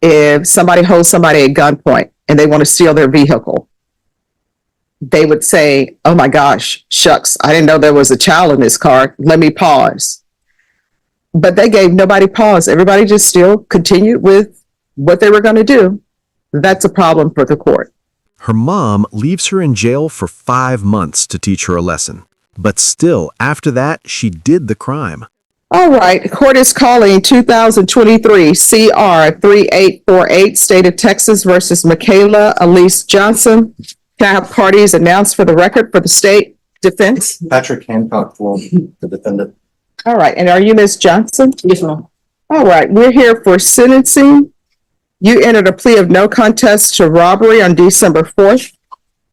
if somebody holds somebody at gunpoint and they want to steal their vehicle, they would say, oh my gosh, shucks, I didn't know there was a child in this car. Let me pause. But they gave nobody pause. Everybody just still continued with what they were going to do. That's a problem for the court. Her mom leaves her in jail for 5 months to teach her a lesson. But still, after that, she did the crime. All right. Court is calling 2023 CR 3848, State of Texas versus Michaela Johnson. Can I have parties announced for the record for the state defense? Patrick Hancock for the defendant. All right. And are you Ms. Johnson? Yes, ma'am. All right. We're here for sentencing. You entered a plea of no contest to robbery on December 4th.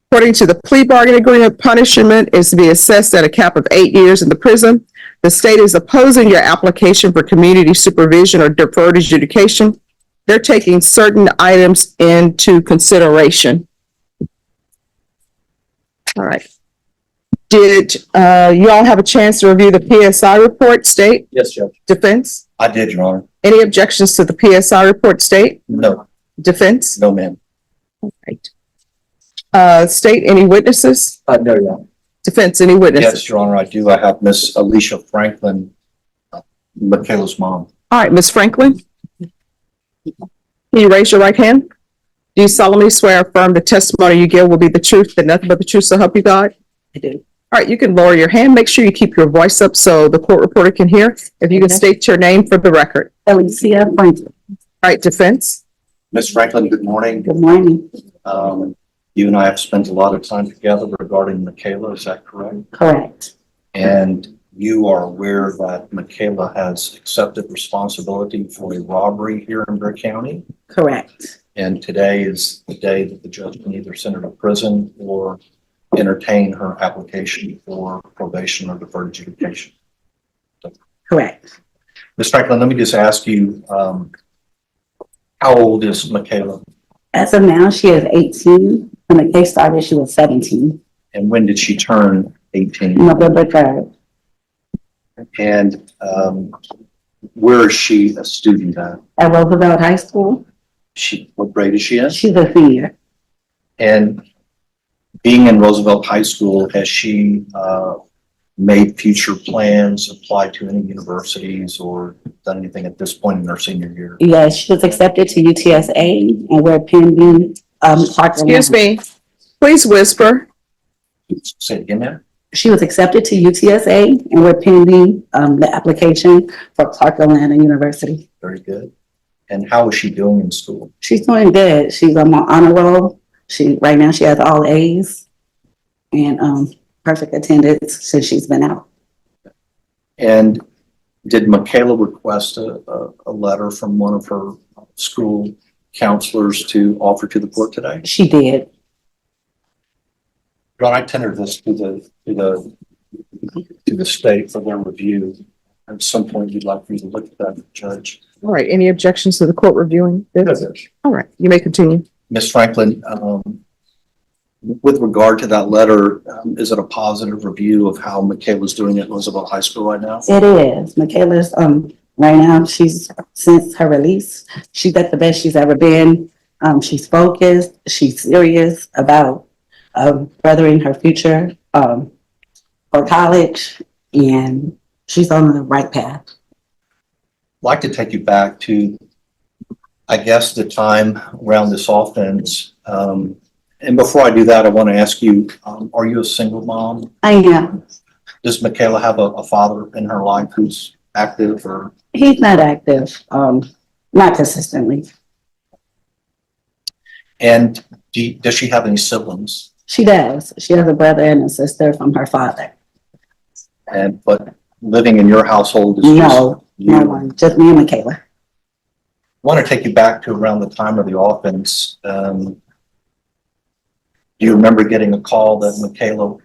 According to the plea bargain agreement, punishment is to be assessed at a cap of 8 years in the prison. The state is opposing your application for community supervision or deferred adjudication. They're taking certain items into consideration. All right. Did you all have a chance to review the PSI report, state? Yes, Judge. Defense? I did, Your Honor. Any objections to the PSI report, state? No. Defense? No, ma'am. All right. State, any witnesses? No, Your Honor. Defense, any witnesses? Yes, Your Honor, I do. I have Miss Alicia Franklin, Michaela's mom. All right, Ms. Franklin. Can you raise your right hand? Do you solemnly swear or affirm the testimony you give will be the truth, and nothing but the truth, so help you God? I do. All right, you can lower your hand. Make sure you keep your voice up so the court reporter can hear. If you can state your name for the record. Alicia Franklin. All right, defense. Miss Franklin, good morning. Good morning. You and I have spent a lot of time together regarding Michaela, is that correct? Correct. And you are aware that Michaela has accepted responsibility for a robbery here in Burke County. Correct. And today is the day that the judge can either send her to prison or entertain her application for probation or deferred adjudication. Correct. Ms. Franklin, let me just ask you, how old is Michaela? As of now, she is 18. When the case started, she was 17. And when did she turn 18? November 3rd. And where is she a student at? At Roosevelt High School. What grade is she in? She's a senior. And being in Roosevelt High School, has she made future plans, applied to any universities, or done anything at this point in her senior year? Yes, she was accepted to UTSA, and we're pending. Excuse me. Please whisper. Say it again, ma'am. She was accepted to UTSA, and we're pending the application for Clark Atlanta University. Very good. And how is she doing in school? She's doing good. She's on my honor roll. Right now she has all A's and perfect attendance since she's been out. And did Michaela request a letter from one of her school counselors to offer to the court today? She did. John, I tendered this to the state for their review. At some point, you'd like for you to look at that, Judge. All right. Any objections to the court reviewing this? All right. You may continue. Ms. Franklin, with regard to that letter, is it a positive review of how Michaela's doing at Roosevelt High School right now? It is. Michaela's right now, since her release, she's at the best she's ever been. She's focused, she's serious about furthering her future for college, and she's on the right path. I'd like to take you back to, I guess, the time around this offense. And before I do that, I want to ask you, are you a single mom? I am. Does Michaela have a father in her life who's active, or? He's not active, not consistently. And does she have any siblings? She does. She has a brother and a sister from her father. But living in your household is No, you. no one, just me and Michaela. I want to take you back to around the time of the offense. Do you remember getting a call that Michaela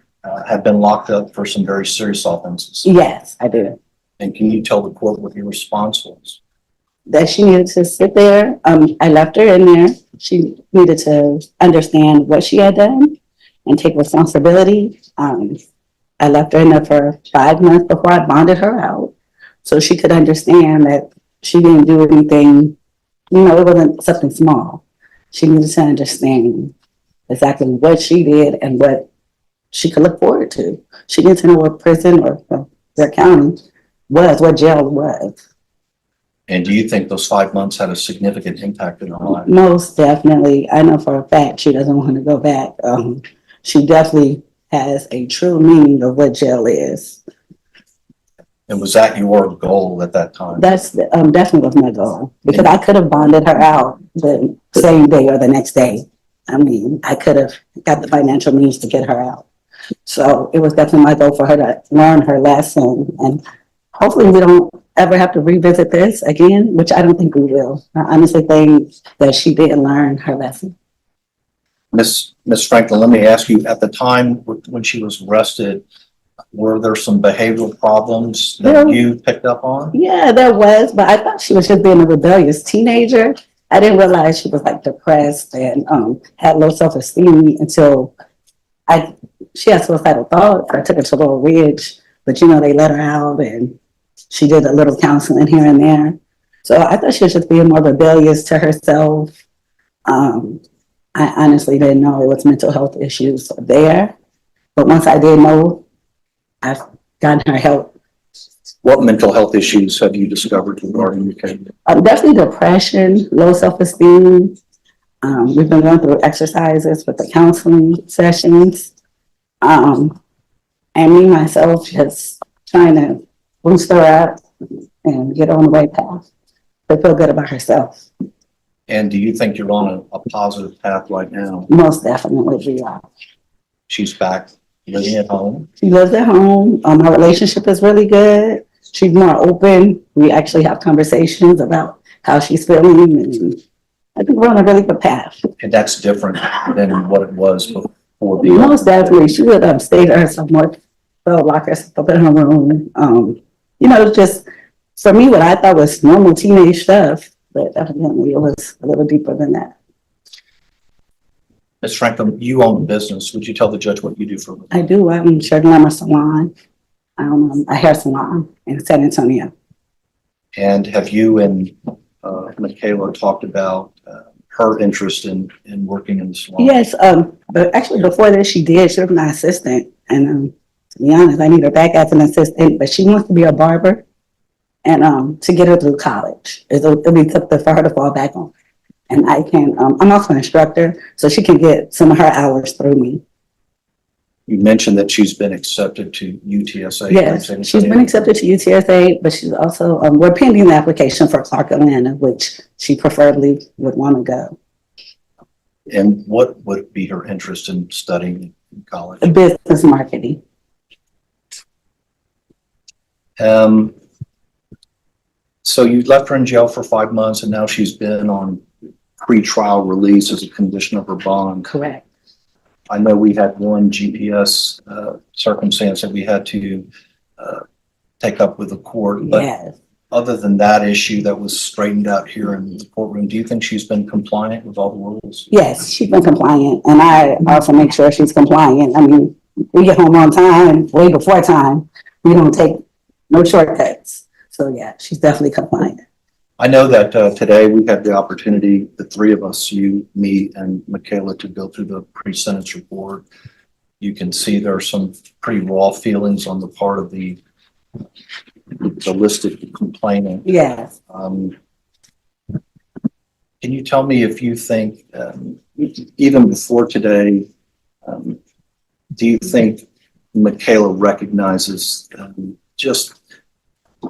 had been locked up for some very serious offenses? Yes, I do. And can you tell the court what your response was? That she needed to sit there. I left her in there. She needed to understand what she had done and take responsibility. I left her in there for 5 months before I bonded her out, so she could understand that she didn't do anything it wasn't something small. She needed to understand exactly what she did and what she could look forward to. She needed to know what prison or their county was, what jail was. And do you think those 5 months had a significant impact in her life? Most definitely. I know for a fact she doesn't want to go back. She definitely has a true meaning of what jail is. And was that your goal at that time? That's definitely was my goal, because I could have bonded her out the same day or the next day. I mean, I could have got the financial means to get her out. So it was definitely my goal for her to learn her lesson, and hopefully we don't ever have to revisit this again, which I don't think we will. I honestly think that she did learn her lesson. Miss Franklin, let me ask you, at the time when she was arrested, were there some behavioral problems that you picked up on? Yeah, there was, but I thought she was just being a rebellious teenager. I didn't realize she was like depressed and had low self-esteem until she had suicidal thoughts. I took her to Little Ridge, but they let her out and she did a little counseling here and there. So I thought she was just being more rebellious to herself. I honestly didn't know it was mental health issues there. But once I did know, I've gotten her help. What mental health issues have you discovered regarding your case? Definitely depression, low self-esteem. We've been going through exercises with the counseling sessions. And me, myself, just trying to boost her up and get on the right path to feel good about herself. And do you think you're on a positive path right now? Most definitely we are. She's back living at home? She lives at home. Our relationship is really good. She's more open. We actually have conversations about how she's feeling, and I think we're on a really good path. And that's different than what it was before. Most definitely. She would stay to herself more, lock herself up in her room. Just for me, what I thought was normal teenage stuff, but evidently it was a little deeper than that. Ms. Franklin, you own a business. Would you tell the judge what you do for a living? I do. I'm Shirt and Glamour Salon. A hair salon in San Antonio. And have you and Michaela talked about her interest in working in the salon? Yes, but actually before this she did. She was my assistant. And to be honest, I need her back as an assistant, but she wants to be a barber and to get her through college. It'll be something for her to fall back on. And I can, I'm also an instructor, so she can get some of her hours through me. You mentioned that she's been accepted to UTSA. Yes, she's been accepted to UTSA, but she's also, we're pending the application for Clark Atlanta, which she preferably would want to go. And what would be her interest in studying in college? Business marketing. So you left her in jail for 5 months, and now she's been on pre-trial release as a condition of her bond. Correct. I know we had one GPS circumstance that we had to take up with the court, but Yes. other than that issue that was straightened out here in the courtroom, do you think she's been compliant with all the rules? Yes, she's been compliant, and I also make sure she's compliant. I mean, we get home on time, way before time. We don't take no shortcuts. So yeah, she's definitely compliant. I know that today we had the opportunity, the three of us, you, me, and Michaela, to go through the pre-sentence report. You can see there are some pretty raw feelings on the part of the listed complainant. Yes. Can you tell me if you think, even before today, do you think Michaela recognizes just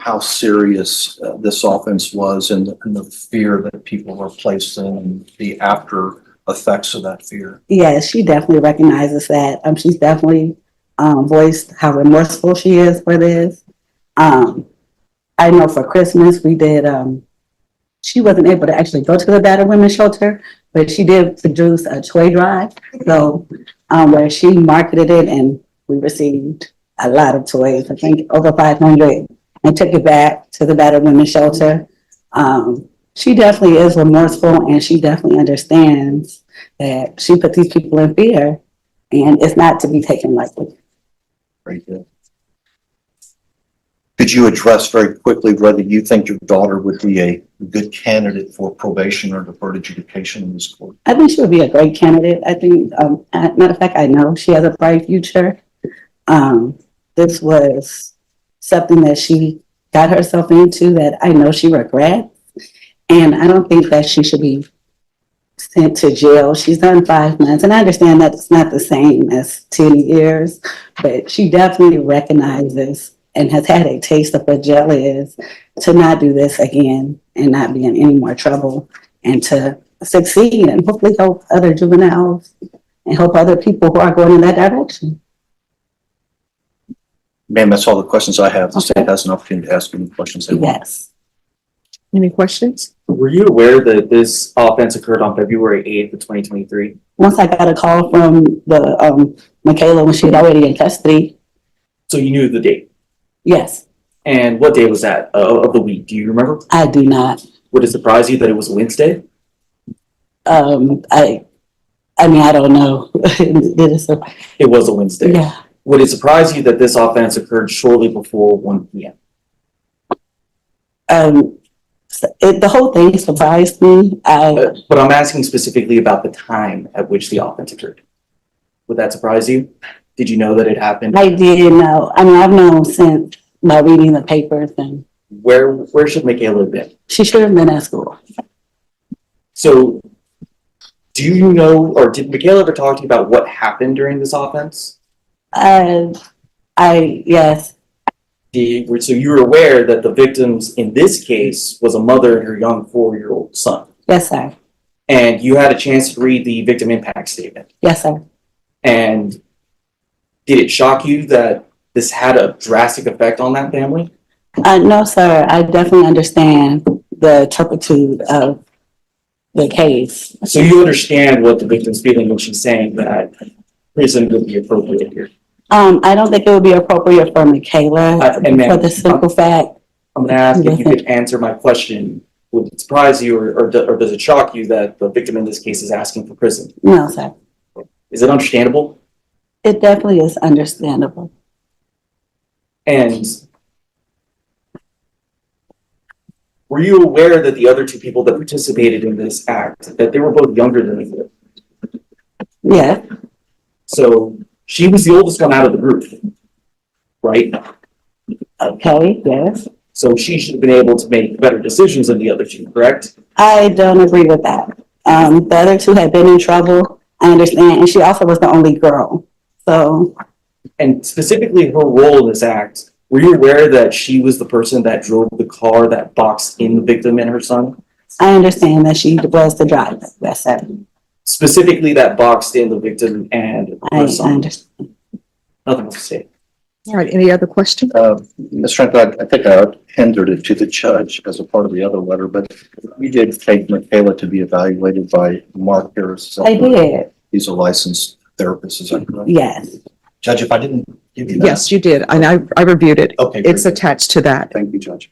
how serious this offense was and the fear that people were placed in and the after effects of that fear? Yes, she definitely recognizes that. She's definitely voiced how remorseful she is for this. I know for Christmas we did, she wasn't able to actually go to the battered women's shelter, but she did produce a toy drive. So where she marketed it and we received a lot of toys, I think over 500, and took it back to the battered women's shelter. She definitely is remorseful, and she definitely understands that she put these people in fear, and it's not to be taken lightly. Very good. Could you address very quickly whether you think your daughter would be a good candidate for probation or deferred adjudication in this court? I think she would be a great candidate. I think, matter of fact, I know she has a bright future. This was something that she got herself into that I know she regrets. And I don't think that she should be sent to jail. She's done 5 months, and I understand that it's not the same as 10 years, but she definitely recognizes and has had a taste of what jail is, to not do this again and not be in any more trouble, and to succeed and hopefully help other juveniles and help other people who are going in that direction. Ma'am, that's all the questions I have. The Okay. state has an opportunity to ask any questions they want. Yes. Any questions? Were you aware that this offense occurred on February 8th of 2023? Once I got a call from the Michaela when she had already in custody. So you knew the date. Yes, And what day was that of the week? Do you remember? I do not. Would it surprise you that it was Wednesday? I mean, I don't know. It was a Wednesday. Yeah. Would it surprise you that this offense occurred shortly before 1 p.m.? The whole thing surprised me. But I'm asking specifically about the time at which the offense occurred. Would that surprise you? Did you know that it happened? I did know. I mean, I've known since by reading the papers, and Where should Michaela have been? she should have been at school. So do you know, or did Michaela ever talk to you about what happened during this offense? Yes, So you were aware that the victims in this case was a mother and her young 4-year-old son. yes, sir. And you had a chance to read the victim impact statement. Yes, sir. And did it shock you that this had a drastic effect on that family? No, sir. I definitely understand the turpitude of the case. So you understand what the victim's feeling when she's saying that prison would be appropriate here. I don't think it would be appropriate for Michaela And ma'am, for the simple fact. I'm gonna ask if you could answer my question. Would it surprise you or does it shock you that the victim in this case is asking for prison? No, sir. Is it understandable? It definitely is understandable. And were you aware that the other two people that participated in this act, that they were both younger than you? Yeah. So she was the oldest one out of the group, right? Okay. Yes. So she should have been able to make better decisions than the other two, correct? I don't agree with that. The other two had been in trouble. I understand, and she also was the only girl. So And specifically her role in this act, were you aware that she was the person that drove the car that boxed in the victim and her son? I understand that she was the driver. Yes, sir. Specifically that boxed in the victim and I her son. understand. Nothing else to say. All right, any other questions? Ms. Franklin, I think I tendered it to the judge as a part of the other letter, but you did take Michaela to be evaluated by Mark Harris. I did. He's a licensed therapist, is that correct? Yes. Judge, if I didn't give you that. Yes, you did, and I reviewed it. Okay. It's very good. attached to that. Thank you, Judge.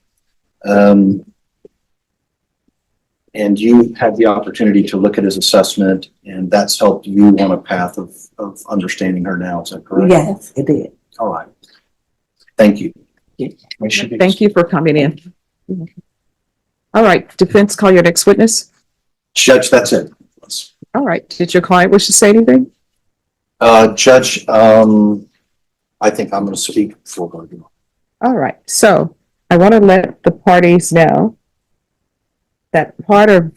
And you had the opportunity to look at his assessment, and that's helped you on a path of understanding her now, is that correct? Yes, it did. All right. Thank you. Thank you for coming in. All right, defense, call your next witness. Judge, that's it. All right, did your client wish to say anything? Judge, I think I'm going to speak for her. All right, so I want to let the parties know that part of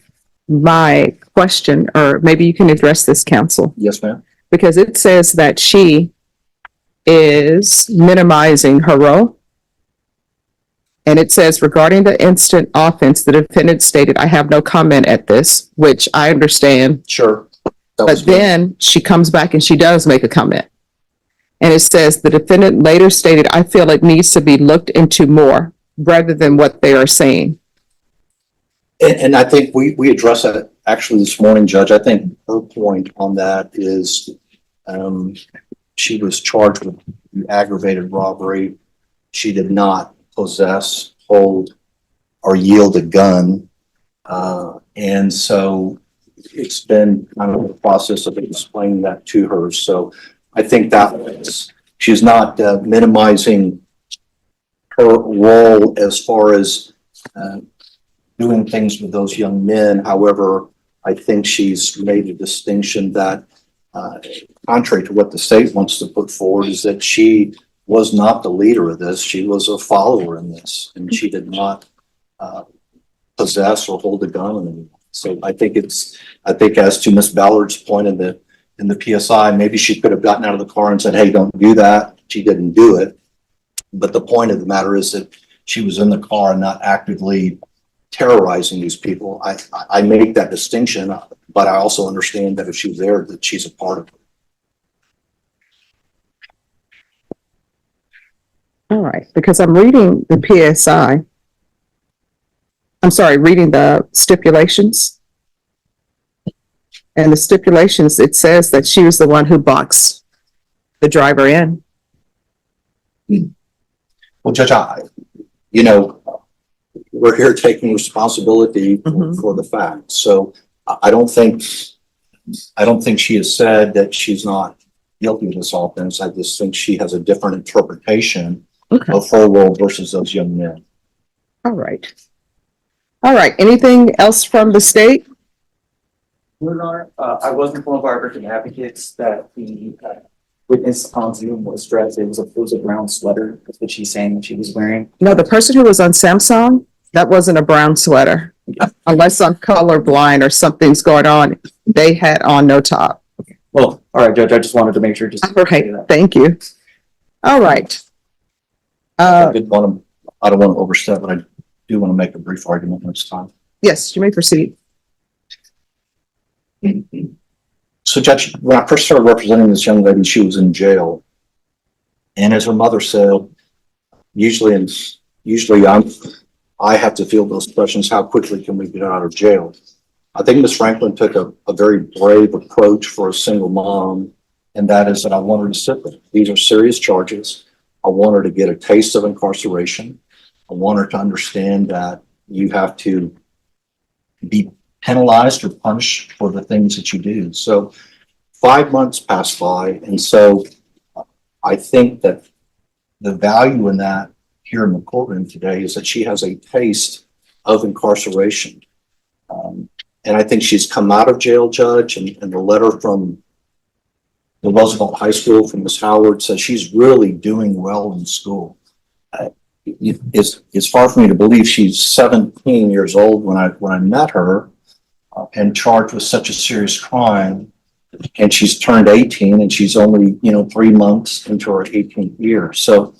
my question, or maybe you can address this, counsel, Yes, ma'am. because it says that she is minimizing her role. And it says regarding the instant offense, the defendant stated, "I have no comment at this," which I understand. Sure. That was But good. then she comes back and she does make a comment. And it says the defendant later stated, "I feel it needs to be looked into more," rather than what they are saying. And I think we addressed that actually this morning, Judge. I think her point on that is she was charged with aggravated robbery. She did not possess, hold, or yield a gun. And so it's been kind of a process of explaining that to her. So I think that she's not minimizing her role as far as doing things with those young men. However, I think she's made a distinction that, contrary to what the state wants to put forward, is that she was not the leader of this. She was a follower in this, and she did not possess or hold a gun on anyone. So I think as to Miss Ballard's point in the PSI, maybe she could have gotten out of the car and said, "Hey, don't do that." She didn't do it. But the point of the matter is that she was in the car and not actively terrorizing these people. I make that distinction, but I also understand that if she was there, that she's a part of it. All right, because I'm reading the PSI. I'm sorry, reading the stipulations. And the stipulations, it says that she was the one who boxed the driver in. Well, Judge, we're here taking responsibility for the facts. So I don't think she has said that she's not guilty of this offense. I just think she has a different interpretation of her role versus those young men. All right. All right. Anything else from the state? Your Honor, I was informed by our victim advocates that the witness on Zoom was dressed. It was a brown sweater. That's what she's saying that she was wearing. No, the person who was on Samsung, that wasn't a brown sweater. Unless I'm colorblind or something's going on, they had on no top. Well, all right, Judge. I just wanted to make sure. All right. Thank you. All right. I don't want to overstep, but I do want to make a brief argument when it's time. Yes, you may proceed. So, Judge, when I first started representing this young lady, she was in jail. And as her mother said, usually I have to field those questions, how quickly can we get out of jail? I think Ms. Franklin took a very brave approach for a single mom, and that is that I want her to sit there. These are serious charges. I want her to get a taste of incarceration. I want her to understand that you have to be penalized or punished for the things that you do. So 5 months passed by, and so I think that the value in that here in the courtroom today is that she has a taste of incarceration. And I think she's come out of jail, Judge, and the letter from the Roosevelt High School from Ms. Howard says she's really doing well in school. It's far from me to believe she's 17 years old when I met her and charged with such a serious crime, and she's turned 18 and she's only 3 months into her 18th year. So,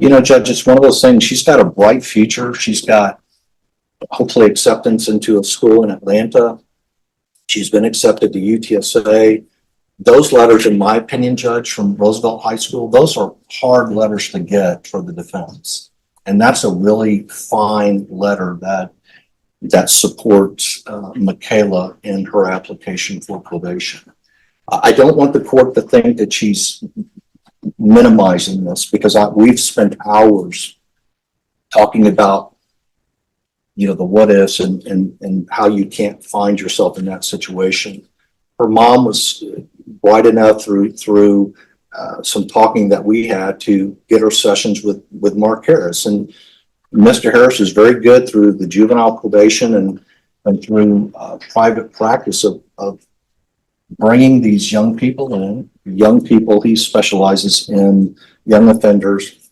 Judge, it's one of those things. She's got a bright future. She's got hopefully acceptance into a school in Atlanta. She's been accepted to UTSA. Those letters, in my opinion, Judge, from Roosevelt High School, those are hard letters to get for the defense. And that's a really fine letter that supports Michaela in her application for probation. I don't want the court to think that she's minimizing this, because we've spent hours talking about the what ifs and how you can't find yourself in that situation. Her mom was bright enough through some talking that we had to get her sessions with Mark Harris, and Mr. Harris is very good through the juvenile probation and through private practice of bringing these young people in. He specializes in young offenders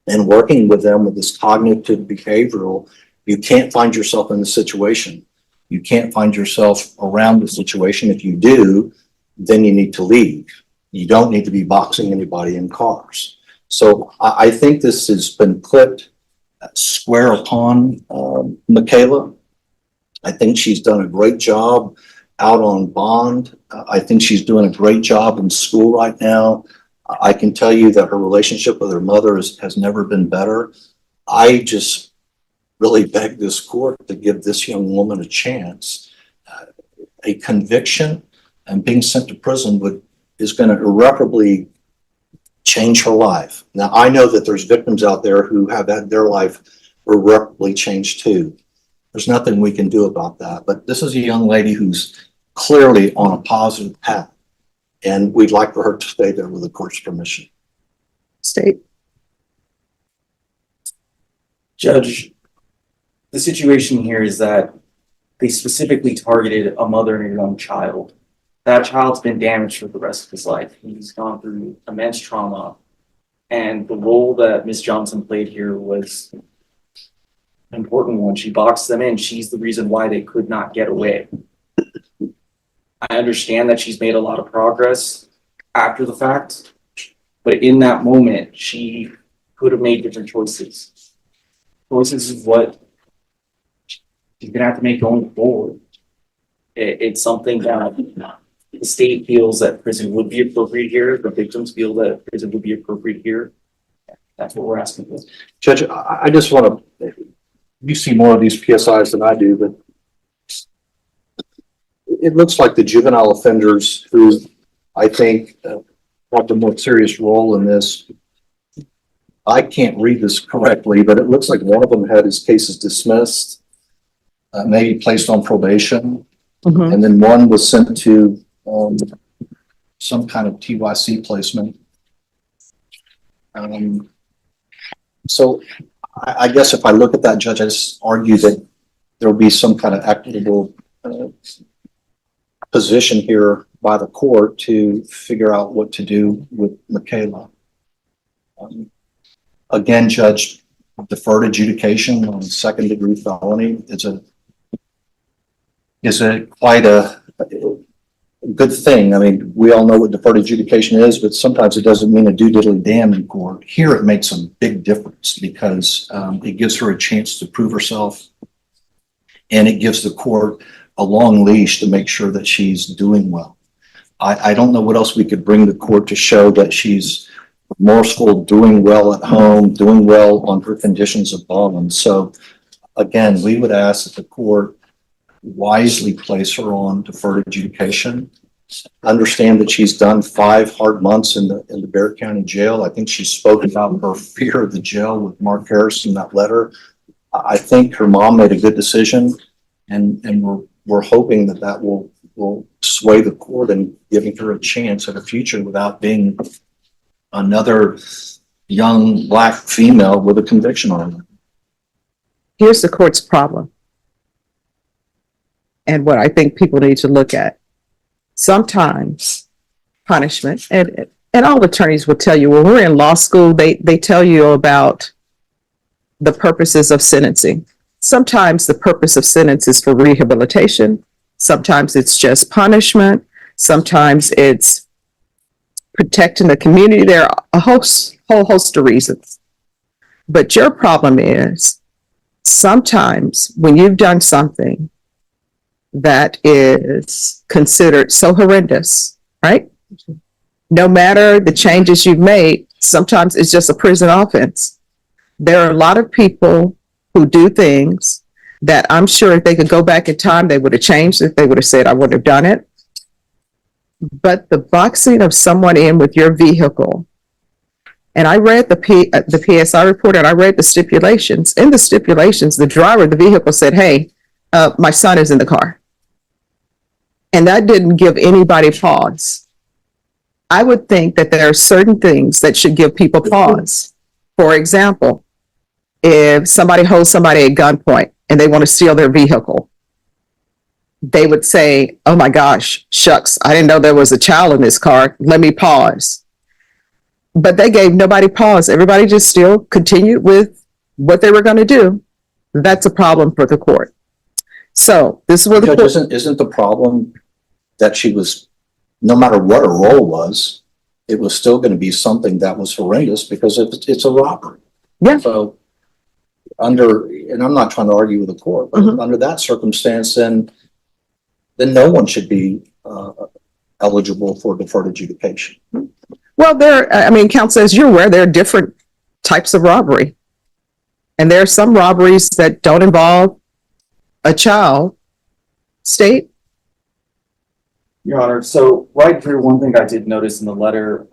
and working with them with this cognitive behavioral. You can't find yourself in the situation. You can't find yourself around the situation. If you do, then you need to leave. You don't need to be boxing anybody in cars. So I think this has been put square upon Michaela. I think she's done a great job out on bond. I think she's doing a great job in school right now. I can tell you that her relationship with her mother has never been better. I just really beg this court to give this young woman a chance. A conviction and being sent to prison is going to irreparably change her life. Now, I know that there's victims out there who have had their life irreparably changed too. There's nothing we can do about that. But this is a young lady who's clearly on a positive path, and we'd like for her to stay there with the court's permission. State. Judge, the situation here is that they specifically targeted a mother and a young child. That child's been damaged for the rest of his life. He's gone through immense trauma. And the role that Ms. Johnson played here was an important one. She boxed them in. She's the reason why they could not get away. I understand that she's made a lot of progress after the fact, but in that moment, she could have made different choices. Choices is what she's gonna have to make going forward. It's something that the state feels that prison would be appropriate here. The victims feel that prison would be appropriate here. That's what we're asking for. Judge, I just want to, you see more of these PSIs than I do, but it looks like the juvenile offenders who I think have the more serious role in this. I can't read this correctly, but it looks like one of them had his cases dismissed, maybe placed on probation, and then one was sent to some kind of TYC placement. So I guess if I look at that, Judge, I just argue that there'll be some kind of equitable position here by the court to figure out what to do with Michaela. Again, Judge, deferred adjudication on second-degree felony is quite a good thing. I mean, we all know what deferred adjudication is, but sometimes it doesn't mean a do diddly damn in court. Here, it makes a big difference because it gives her a chance to prove herself, and it gives the court a long leash to make sure that she's doing well. I don't know what else we could bring the court to show that she's remorseful, doing well at home, doing well on her conditions of bond. So again, we would ask that the court wisely place her on deferred adjudication. Understand that she's done 5 hard months in the Bexar County Jail. I think she spoke about her fear of the jail with Mark Harris in that letter. I think her mom made a good decision, and we're hoping that will sway the court in giving her a chance at a future without being another young Black female with a conviction on her. Here's the court's problem, and what I think people need to look at. Sometimes punishment, and all attorneys will tell you, when we're in law school, they tell you about the purposes of sentencing. Sometimes the purpose of sentence is for rehabilitation. Sometimes it's just punishment. Sometimes it's protecting the community. There are a whole host of reasons. But your problem is sometimes when you've done something that is considered so horrendous, right? No matter the changes you've made, sometimes it's just a prison offense. There are a lot of people who do things that I'm sure if they could go back in time, they would have changed it. They would have said, I wouldn't have done it. But the boxing of someone in with your vehicle, and I read the PSI report and I read the stipulations. In the stipulations, the driver of the vehicle said, hey, my son is in the car. And that didn't give anybody pause. I would think that there are certain things that should give people pause. For example, if somebody holds somebody at gunpoint and they want to steal their vehicle, they would say, oh my gosh, shucks, I didn't know there was a child in this car. Let me pause. But they gave nobody pause. Everybody just still continued with what they were going to do. That's a problem for the court. So this is where the Judge, court... isn't the problem that she was, no matter what her role was, it was still going to be something that was horrendous because it's a robbery. Yeah. So and I'm not trying to argue with the court, but under that circumstance, then no one should be eligible for deferred adjudication. Well, counsel, as you're aware, there are different types of robbery. And there are some robberies that don't involve a child. State? Your Honor, so right here, one thing I did notice in the letter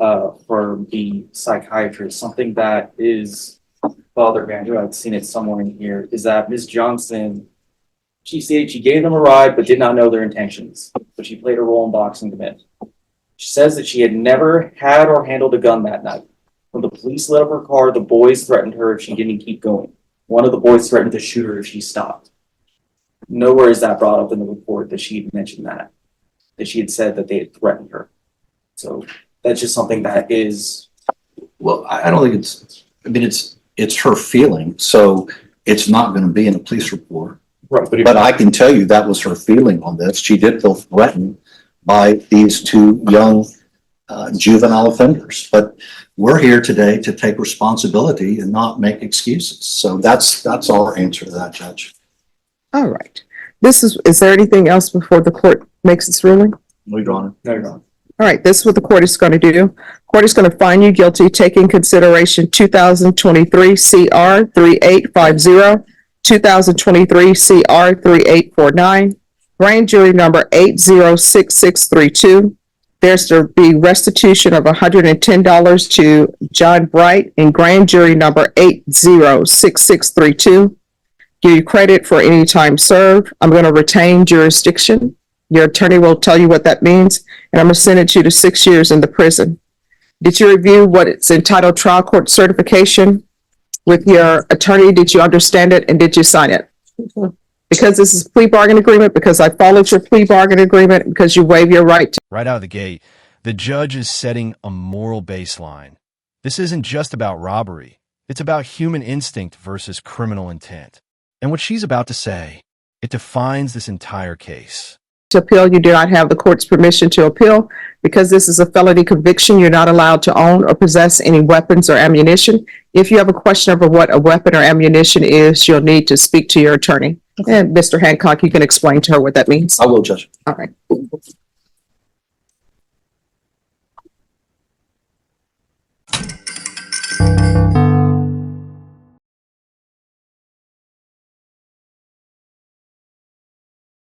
for the psychiatrist, something that is bothering me, I know I've seen it somewhere in here, is that Ms. Johnson, she said she gave them a ride but did not know their intentions, but she played a role in boxing them in. She says that she had never had or handled a gun that night. When the police lit up her car, the boys threatened her if she didn't keep going. One of the boys threatened to shoot her if she stopped. Nowhere is that brought up in the report that she had mentioned that she had said that they had threatened her. So that's just something that is. Well, I don't think it's her feeling, so it's not going to be in a police report. Right, But I can tell you that was her feeling on this. She did feel threatened by these two young juvenile offenders. But we're here today to take responsibility and not make excuses. So that's our answer to that, Judge. All right. Is there anything else before the court makes its ruling? No, Your Honor. No, you're not. All right, this is what the court is going to do. Court is going to find you guilty, taking consideration 2023 CR 3850, 2023 CR 3849, grand jury number 806632. There's to be restitution of $110 to John Bright in grand jury number 806632. Give you credit for any time served. I'm going to retain jurisdiction. Your attorney will tell you what that means, and I'm going to sentence you to 6 years in the prison. Did you review what it's entitled trial court certification with your attorney? Did you understand it, and did you sign it? Because this is a plea bargain agreement, because I followed your plea bargain agreement, because you waive your right to. Right out of the gate, the judge is setting a moral baseline. This isn't just about robbery. It's about human instinct versus criminal intent. And what she's about to say, it defines this entire case. To appeal, you do not have the court's permission to appeal. Because this is a felony conviction, you're not allowed to own or possess any weapons or ammunition. If you have a question over what a weapon or ammunition is, you'll need to speak to your attorney. And Mr. Hancock, you can explain to her what that means. I will, Judge. All right.